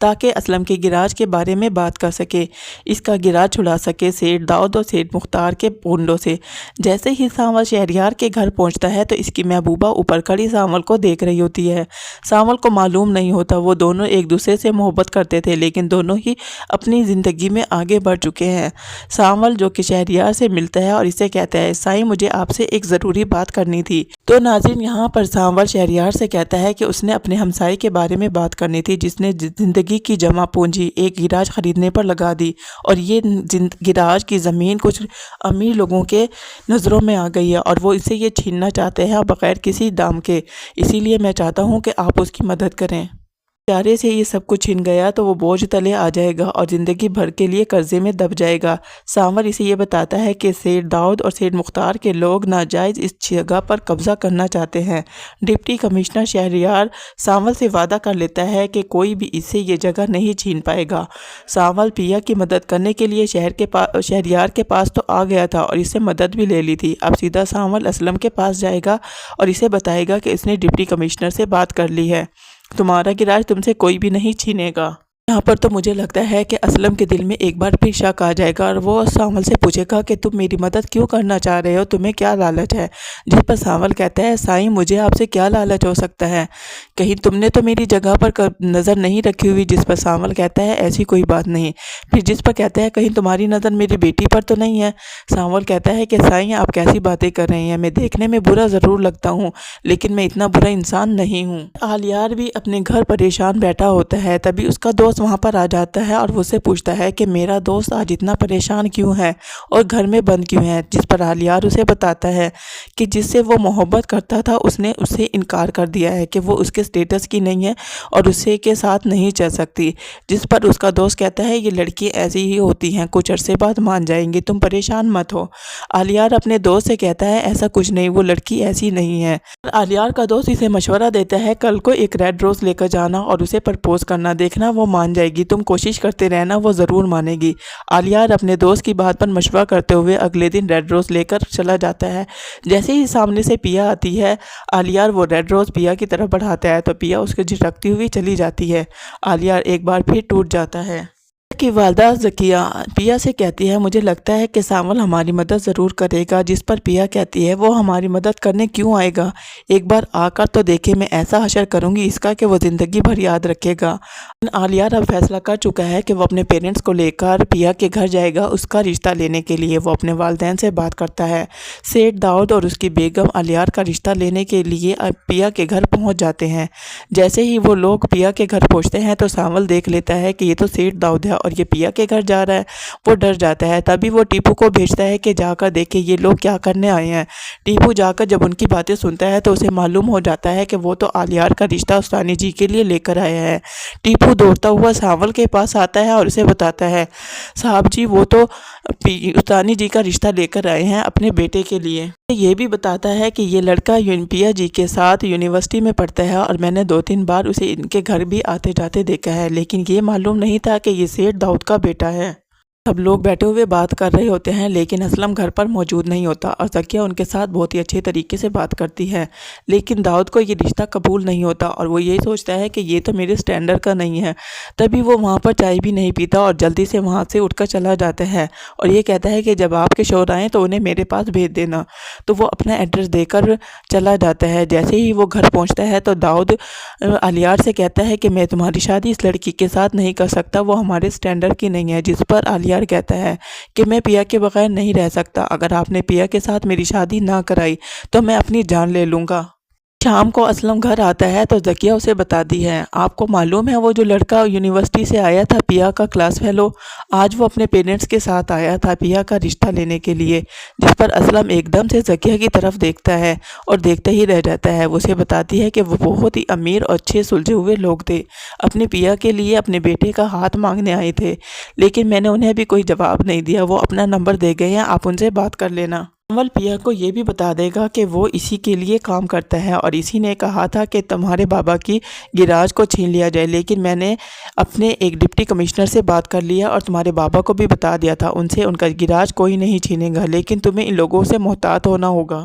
تاکہ اسلم کے گراج کے بارے میں بات کر سکے، اس کا گراج چھڑا سکے سیٹھ داؤد اور سیٹھ مختار کے گنڈوں سے۔ جیسے ہی سانول شہریار کے گھر پہنچتا ہے تو اس کی محبوبہ اوپر کھڑی سانول کو دیکھ رہی ہوتی ہے۔ سانول کو معلوم نہیں ہوتا وہ دونوں ایک دوسرے سے محبت کرتے تھے، لیکن دونوں ہی اپنی زندگی میں آگے بڑھ چکے ہیں۔ سانول جو کہ شہریار سے ملتا ہے اور اسے کہتا ہے سائیں مجھے آپ سے ایک ضروری بات کرنی تھی۔ تو ناظرین یہاں پر سانول شہریار سے کہتا ہے کہ اس نے اپنے ہمسائے کے بارے میں بات کرنی تھی جس نے زندگی کی جمع پونجی ایک گراج خریدنے پر لگا دی، اور یہ گراج کی زمین کچھ امیر لوگوں کے نظروں میں آ گئی ہے اور وہ اسے یہ چھیننا چاہتے ہیں بغیر کسی دام کے، اسی لیے میں چاہتا ہوں کہ آپ اس کی مدد کریں۔ پیارے سے یہ سب کچھ چھن گیا تو وہ بوجھ تلے آ جائے گا اور زندگی بھر کے لیے قرضے میں دب جائے گا۔ سانول اسے یہ بتاتا ہے کہ سیٹھ داؤد اور سیٹھ مختار کے لوگ ناجائز اس جگہ پر قبضہ کرنا چاہتے ہیں۔ ڈپٹی کمشنر شہریار سانول سے وعدہ کر لیتا ہے کہ کوئی بھی اس سے یہ جگہ نہیں چھین پائے گا۔ سانول پیا کی مدد کرنے کے لیے شہریار کے پاس تو آ گیا تھا اور اس سے مدد بھی لے لی تھی، اب سیدھا سانول اسلم کے پاس جائے گا اور اسے بتائے گا کہ اس نے ڈپٹی کمشنر سے بات کر لی ہے، تمہارا گراج تم سے کوئی بھی نہیں چھینے گا۔ یہاں پر تو مجھے لگتا ہے کہ اسلم کے دل میں ایک بار پھر شک آ جائے گا اور وہ سانول سے پوچھے گا کہ تم میری مدد کیوں کرنا چاہ رہے ہو، تمہیں کیا لالچ ہے؟ جس پر سانول کہتا ہے سائیں مجھے آپ سے کیا لالچ ہو سکتا ہے، کہیں تم نے تو میری جگہ پر نظر نہیں رکھی ہوئی؟ جس پر سانول کہتا ہے ایسی کوئی بات نہیں۔ پھر جس پر کہتا ہے کہیں تمہاری نظر میری بیٹی پر تو نہیں ہے؟ سانول کہتا ہے کہ سائیں آپ کیسی باتیں کر رہے ہیں، میں دیکھنے میں برا ضرور لگتا ہوں لیکن میں اتنا برا انسان نہیں ہوں۔ آلیار بھی اپنے گھر پریشان بیٹھا ہوتا ہے، تبھی اس کا دوست وہاں پر آ جاتا ہے اور وہ سے پوچھتا ہے کہ میرا دوست آج اتنا پریشان کیوں ہے اور گھر میں بند کیوں ہے؟ جس پر آلیار اسے بتاتا ہے کہ جس سے وہ محبت کرتا تھا اس نے اسے انکار کر دیا ہے کہ وہ اس کے سٹیٹس کی نہیں ہے اور اسے کے ساتھ نہیں چل سکتی۔ جس پر اس کا دوست کہتا ہے یہ لڑکی ایسی ہی ہوتی ہیں، کچھ عرصے بعد مان جائیں گی، تم پریشان مت ہو۔ آلیار اپنے دوست سے کہتا ہے ایسا کچھ نہیں، وہ لڑکی ایسی نہیں ہے۔ آلیار کا دوست اسے مشورہ دیتا ہے کل کو ایک ریڈ روز لے کر جانا اور اسے پرپوز کرنا، دیکھنا وہ مان جائے گی، تم کوشش کرتے رہنا، وہ ضرور مانے گی۔ آلیار اپنے دوست کی بات پر مشورہ کرتے ہوئے اگلے دن ریڈ روز لے کر چلا جاتا ہے۔ جیسے ہی سامنے سے پیا آتی ہے آلیار وہ ریڈ روز پیا کی طرف بڑھاتا ہے تو پیا اس کو جھٹکتی ہوئی چلی جاتی ہے۔ آلیار ایک بار پھر ٹوٹ جاتا ہے۔ کی والدہ ذکیہ پیا سے کہتی ہے مجھے لگتا ہے کہ سانول ہماری مدد ضرور کرے گا، جس پر پیا کہتی ہے وہ ہماری مدد کرنے کیوں آئے گا، ایک بار آ کر تو دیکھے، میں ایسا حشر کروں گی اس کا کہ وہ زندگی بھر یاد رکھے گا۔ آلیار اب فیصلہ کر چکا ہے کہ وہ اپنے پیرنٹس کو لے کر پیا کے گھر جائے گا اس کا رشتہ لینے کے لیے۔ وہ اپنے والدین سے بات کرتا ہے۔ سیٹھ داؤد اور اس کی بیگم آلیار کا رشتہ لینے کے لیے پیا کے گھر پہنچ جاتے ہیں۔ جیسے ہی وہ لوگ پیا کے گھر پہنچتے ہیں تو سانول دیکھ لیتا ہے کہ یہ تو سیٹھ داؤد ہے اور یہ پیا کے گھر جا رہا ہے، وہ ڈر جاتا ہے۔ تبھی وہ ٹیپو کو بھیجتا ہے کہ جا کر دیکھے یہ لوگ کیا کرنے آئے ہیں۔ ٹیپو جا کر جب ان کی باتیں سنتا ہے تو اسے معلوم ہو جاتا ہے کہ وہ تو آلیار کا رشتہ استانی جی کے لیے لے کر آیا ہے۔ ٹیپو دوڑتا ہوا سانول کے پاس آتا ہے اور اسے بتاتا ہے صاحب جی وہ تو استانی جی کا رشتہ لے کر آئے ہیں اپنے بیٹے کے لیے۔ یہ بھی بتاتا ہے کہ یہ لڑکا پیا جی کے ساتھ یونیورسٹی میں پڑھتا ہے اور میں نے 2-3 بار اسے ان کے گھر بھی آتے جاتے دیکھا ہے، لیکن یہ معلوم نہیں تھا کہ یہ سیٹھ داؤد کا بیٹا ہے۔ سب لوگ بیٹھے ہوئے بات کر رہے ہوتے ہیں لیکن اسلم گھر پر موجود نہیں ہوتا اور ذکیہ ان کے ساتھ بہت ہی اچھے طریقے سے بات کرتی ہے، لیکن داؤد کو یہ رشتہ قبول نہیں ہوتا اور وہ یہی سوچتا ہے کہ یہ تو میرے سٹینڈرڈ کا نہیں ہے۔ تبھی وہ وہاں پر چائے بھی نہیں پیتا اور جلدی سے وہاں سے اٹھ کر چلا جاتا ہے اور یہ کہتا ہے کہ جب آپ کے شوہر آئیں تو انہیں میرے پاس بھیج دینا۔ تو وہ اپنا ایڈریس دے کر چلا جاتا ہے۔ جیسے ہی وہ گھر پہنچتا ہے تو داؤد آلیار سے کہتا ہے کہ میں تمہاری شادی اس لڑکی کے ساتھ نہیں کر سکتا، وہ ہمارے سٹینڈرڈ کی نہیں ہے۔ جس پر آلیار کہتا ہے کہ میں پیا کے بغیر نہیں رہ سکتا، اگر آپ نے پیا کے ساتھ میری شادی نہ کرائی تو میں اپنی جان لے لوں گا۔ شام کو اسلم گھر آتا ہے تو ذکیہ اسے بتاتی ہے آپ کو معلوم ہے وہ جو لڑکا یونیورسٹی سے آیا تھا پیا کا کلاس فیلو، آج وہ اپنے پیرنٹس کے ساتھ آیا تھا پیا کا رشتہ لینے کے لیے۔ جس پر اسلم ایک دم سے ذکیہ کی طرف دیکھتا ہے اور دیکھتے ہی رہ جاتا ہے۔ وہ اسے بتاتی ہے کہ وہ بہت ہی امیر اور اچھے سلجھے ہوئے لوگ تھے، اپنے پیا کے لیے اپنے بیٹے کا ہاتھ مانگنے آئے تھے، لیکن میں نے انہیں بھی کوئی جواب نہیں دیا، وہ اپنا نمبر دے گئے ہیں، آپ ان سے بات کر لینا۔ سانول پیا کو یہ بھی بتا دے گا کہ وہ اسی کے لیے کام کرتا ہے اور اسی نے کہا تھا کہ تمہارے بابا کی گراج کو چھین لیا جائے، لیکن میں نے اپنے ایک ڈپٹی کمشنر سے بات کر لیا اور تمہارے بابا کو بھی بتا دیا تھا، ان سے ان کا گراج کوئی نہیں چھینے گا، لیکن تمہیں ان لوگوں سے محتاط ہونا ہوگا۔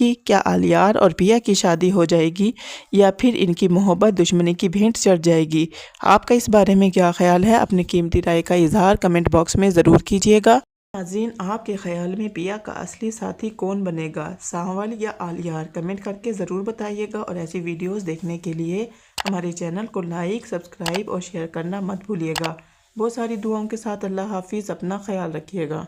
گی؟ کیا عالیار اور پیا کی شادی ہو جائے گی یا پھر ان کی محبت دشمنی کی بھینٹ چڑھ جائے گی؟ آپ کا اس بارے میں کیا خیال ہے؟ اپنی قیمتی رائے کا اظہار کمنٹ باکس میں ضرور کیجیے گا۔ ناظرین آپ کے خیال میں پیا کا اصلی ساتھی کون بنے گا، سانول یا عالیار؟ کمنٹ کر کے ضرور بتائیے گا، اور ایسی ویڈیوز دیکھنے کے لیے ہمارے چینل کو لائک، سبسکرائب اور شیئر کرنا مت بھولیے گا۔ بہت ساری دعاؤں کے ساتھ اللہ حافظ، اپنا خیال رکھیے گا۔